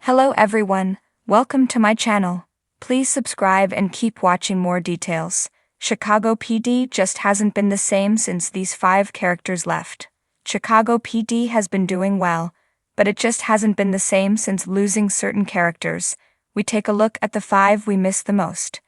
Hello everyone, welcome to my channel. Please subscribe and keep watching more details. Chicago PD just hasn't been the same since these 5 characters left. Chicago PD has been doing well, but it just hasn't been the same since losing certain characters. We take a look at the 5 we miss the most.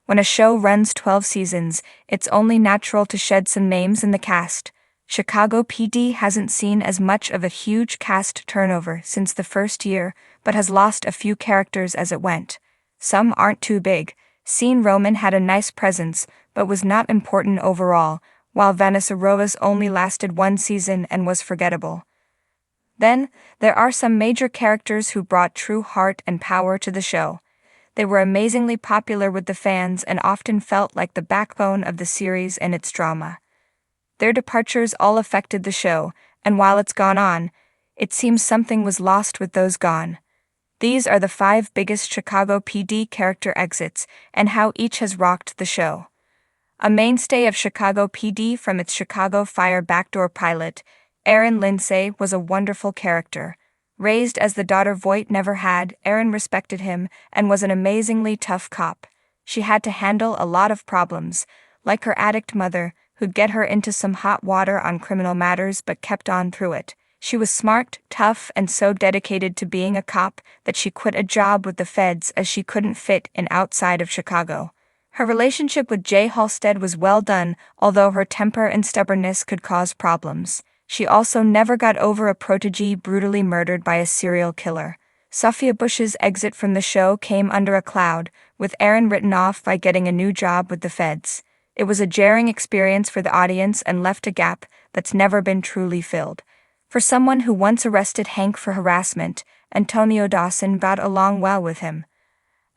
When a show runs 12 seasons, it's only natural to shed some names in the cast. Chicago PD hasn't seen as much of a huge cast turnover since the first year, but has lost a few characters as it went. Some aren't too big. Sean Roman had a nice presence, but was not important overall, while Vanessa Rojas only lasted 1 season and was forgettable. Then, there are some major characters who brought true heart and power to the show. They were amazingly popular with the fans and often felt like the backbone of the series and its drama. Their departures all affected the show, and while it's gone on, it seems something was lost with those gone. These are the 5 biggest Chicago PD character exits and how each has rocked the show. A mainstay of Chicago PD from its Chicago Fire backdoor pilot, Erin Lindsay was a wonderful character. Raised as the daughter Voight never had, Erin respected him and was an amazingly tough cop. She had to handle a lot of problems, like her addict mother, who'd get her into some hot water on criminal matters but kept on through it. She was smart, tough, and so dedicated to being a cop that she quit a job with the feds as she couldn't fit in outside of Chicago. Her relationship with Jay Halstead was well done, although her temper and stubbornness could cause problems. She also never got over a protégé brutally murdered by a serial killer. Sophia Bush's exit from the show came under a cloud, with Erin written off by getting a new job with the feds. It was a jarring experience for the audience and left a gap that's never been truly filled. For someone who once arrested Hank for harassment, Antonio Dawson got along well with him.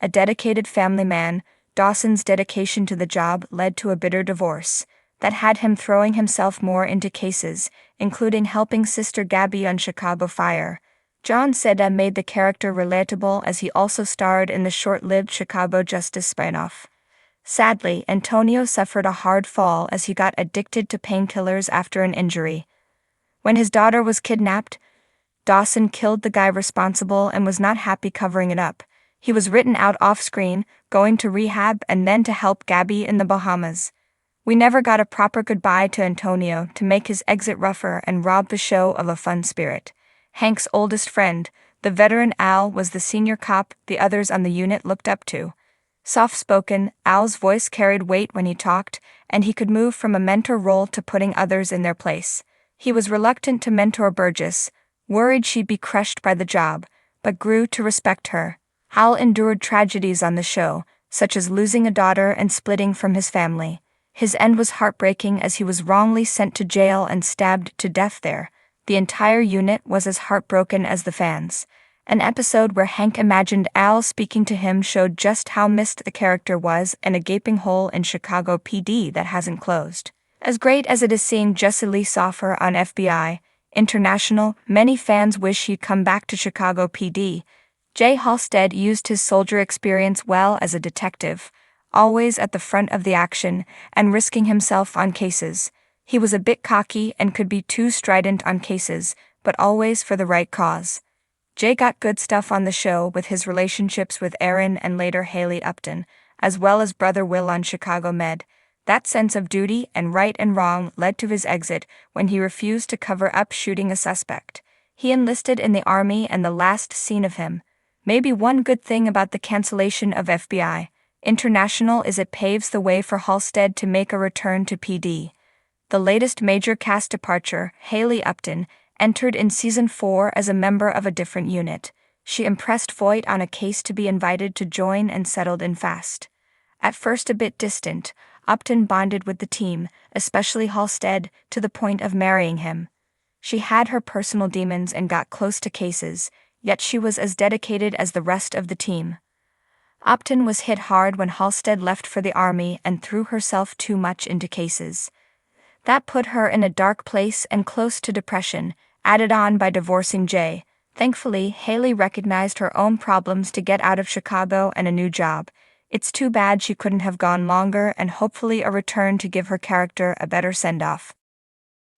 A dedicated family man, Dawson's dedication to the job led to a bitter divorce that had him throwing himself more into cases, including helping Sister Gabby on Chicago Fire. John Seda made the character relatable as he also starred in the short-lived Chicago Justice spinoff. Sadly, Antonio suffered a hard fall as he got addicted to painkillers after an injury. When his daughter was kidnapped, Dawson killed the guy responsible and was not happy covering it up. He was written out off-screen, going to rehab and then to help Gabby in the Bahamas. We never got a proper goodbye to Antonio to make his exit rougher and rob the show of a fun spirit. Hank's oldest friend, the veteran Al, was the senior cop the others on the unit looked up to. Soft-spoken, Al's voice carried weight when he talked, and he could move from a mentor role to putting others in their place. He was reluctant to mentor Burgess, worried she'd be crushed by the job, but grew to respect her. Al endured tragedies on the show, such as losing a daughter and splitting from his family. His end was heartbreaking as he was wrongly sent to jail and stabbed to death there. The entire unit was as heartbroken as the fans. An episode where Hank imagined Al speaking to him showed just how missed the character was and a gaping hole in Chicago PD that hasn't closed. As great as it is seeing Jesse Lee Soffer on FBI International, many fans wish he'd come back to Chicago PD. Jay Halstead used his soldier experience well as a detective, always at the front of the action and risking himself on cases. He was a bit cocky and could be too strident on cases, but always for the right cause. Jay got good stuff on the show with his relationships with Erin and later Haley Upton, as well as brother Will on Chicago Med. That sense of duty and right and wrong led to his exit when he refused to cover up shooting a suspect. He enlisted in the army and the last scene of him. Maybe one good thing about the cancellation of FBI International is it paves the way for Halstead to make a return to PD. The latest major cast departure, Haley Upton, entered in Season 4 as a member of a different unit. She impressed Voight on a case to be invited to join and settled in fast. At first a bit distant, Upton bonded with the team, especially Halstead, to the point of marrying him. She had her personal demons and got close to cases, yet she was as dedicated as the rest of the team. Upton was hit hard when Halstead left for the army and threw herself too much into cases. That put her in a dark place and close to depression, added on by divorcing Jay. Thankfully, Haley recognized her own problems to get out of Chicago and a new job. It's too bad she couldn't have gone longer and hopefully a return to give her character a better send-off.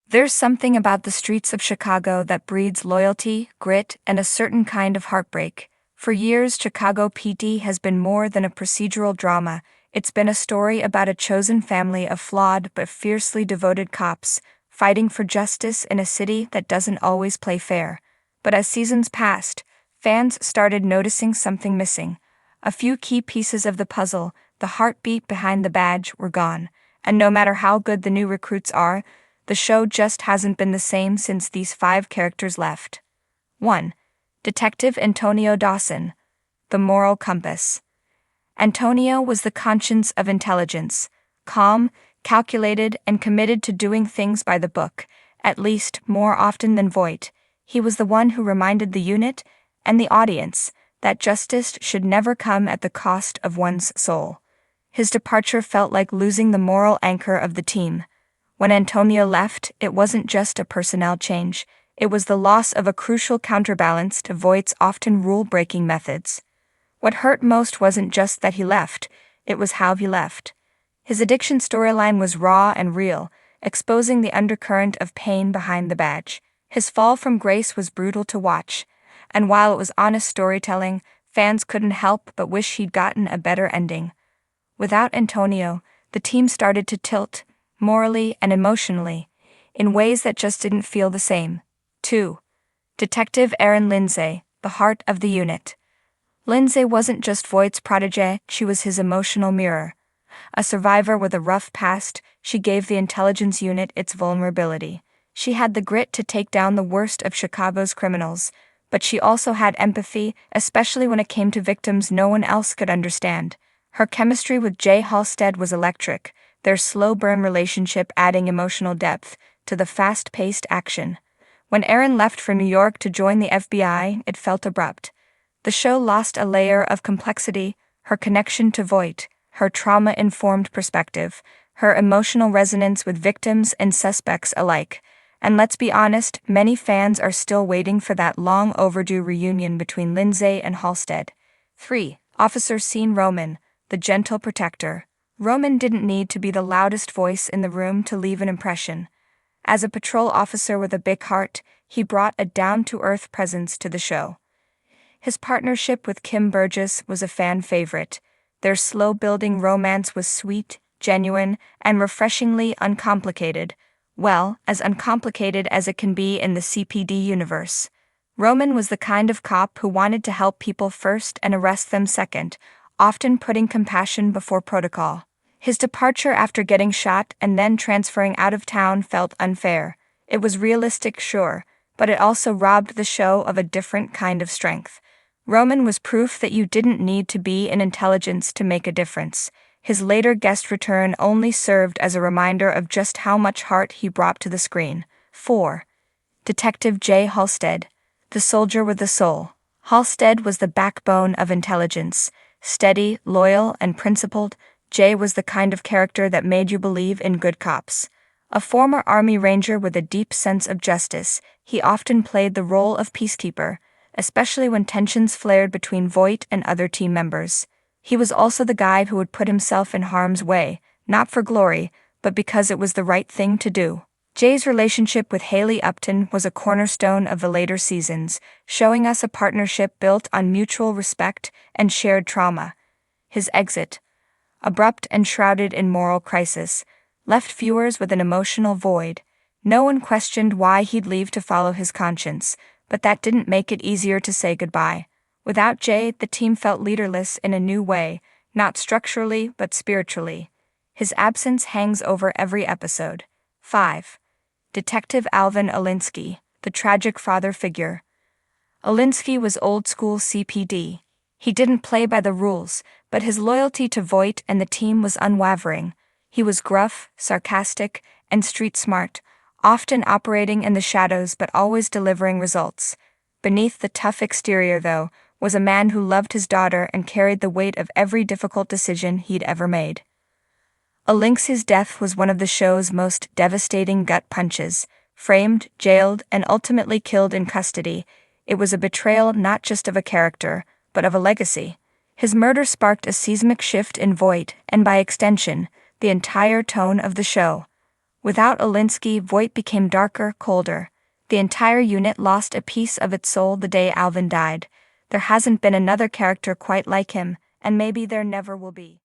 There's something about the streets of Chicago that breeds loyalty, grit, and a certain kind of heartbreak. For years, Chicago PD has been more than a procedural drama. It's been a story about a chosen family of flawed but fiercely devoted cops, fighting for justice in a city that doesn't always play fair. But as seasons passed, fans started noticing something missing. A few key pieces of the puzzle, the heartbeat behind the badge, were gone. And no matter how good the new recruits are, the show just hasn't been the same since these 5 characters left. 1. Detective Antonio Dawson. The moral compass. Antonio was the conscience of intelligence, calm, calculated, and committed to doing things by the book, at least more often than Voight. He was the one who reminded the unit and the audience that justice should never come at the cost of one's soul. His departure felt like losing the moral anchor of the team. When Antonio left, it wasn't just a personnel change, it was the loss of a crucial counterbalance to Voight's often rule-breaking methods. What hurt most wasn't just that he left, it was how he left. His addiction storyline was raw and real, exposing the undercurrent of pain behind the badge. His fall from grace was brutal to watch, and while it was honest storytelling, fans couldn't help but wish he'd gotten a better ending. Without Antonio, the team started to tilt, morally and emotionally, in ways that just didn't feel the same. 2. Detective Erin Lindsay, the heart of the unit. Lindsay wasn't just Voight's protégé, she was his emotional mirror. A survivor with a rough past, she gave the intelligence unit its vulnerability. She had the grit to take down the worst of Chicago's criminals, but she also had empathy, especially when it came to victims no one else could understand. Her chemistry with Jay Halstead was electric, their slow-burn relationship adding emotional depth to the fast-paced action. When Erin left for New York to join the FBI, it felt abrupt. The show lost a layer of complexity, her connection to Voight, her trauma-informed perspective, her emotional resonance with victims and suspects alike. And let's be honest, many fans are still waiting for that long-overdue reunion between Lindsay and Halstead. 3. Officer Sean Roman, the gentle protector. Roman didn't need to be the loudest voice in the room to leave an impression. As a patrol officer with a big heart, he brought a down-to-earth presence to the show. His partnership with Kim Burgess was a fan favorite. Their slow-building romance was sweet, genuine, and refreshingly uncomplicated. Well, as uncomplicated as it can be in the CPD universe. Roman was the kind of cop who wanted to help people first and arrest them second, often putting compassion before protocol. His departure after getting shot and then transferring out of town felt unfair. It was realistic, sure, but it also robbed the show of a different kind of strength. Roman was proof that you didn't need to be in intelligence to make a difference. His later guest return only served as a reminder of just how much heart he brought to the screen. 4. Detective Jay Halstead, the soldier with the soul. Halstead was the backbone of intelligence. Steady, loyal, and principled, Jay was the kind of character that made you believe in good cops. A former Army Ranger with a deep sense of justice, he often played the role of peacekeeper, especially when tensions flared between Voight and other team members. He was also the guy who would put himself in harm's way, not for glory, but because it was the right thing to do. Jay's relationship with Haley Upton was a cornerstone of the later seasons, showing us a partnership built on mutual respect and shared trauma. His exit, abrupt and shrouded in moral crisis, left viewers with an emotional void. No one questioned why he'd leave to follow his conscience, but that didn't make it easier to say goodbye. Without Jay, the team felt leaderless in a new way, not structurally but spiritually. His absence hangs over every episode. 5. Detective Alvin Olinsky, the tragic father figure. Olinsky was old-school CPD. He didn't play by the rules, but his loyalty to Voight and the team was unwavering. He was gruff, sarcastic, and street-smart, often operating in the shadows but always delivering results. Beneath the tough exterior, though, was a man who loved his daughter and carried the weight of every difficult decision he'd ever made. Olinsky's death was one of the show's most devastating gut punches. Framed, jailed, and ultimately killed in custody, it was a betrayal not just of a character, but of a legacy. His murder sparked a seismic shift in Voight, and by extension, the entire tone of the show. Without Olinsky, Voight became darker, colder. The entire unit lost a piece of its soul the day Alvin died. There hasn't been another character quite like him, and maybe there never will be.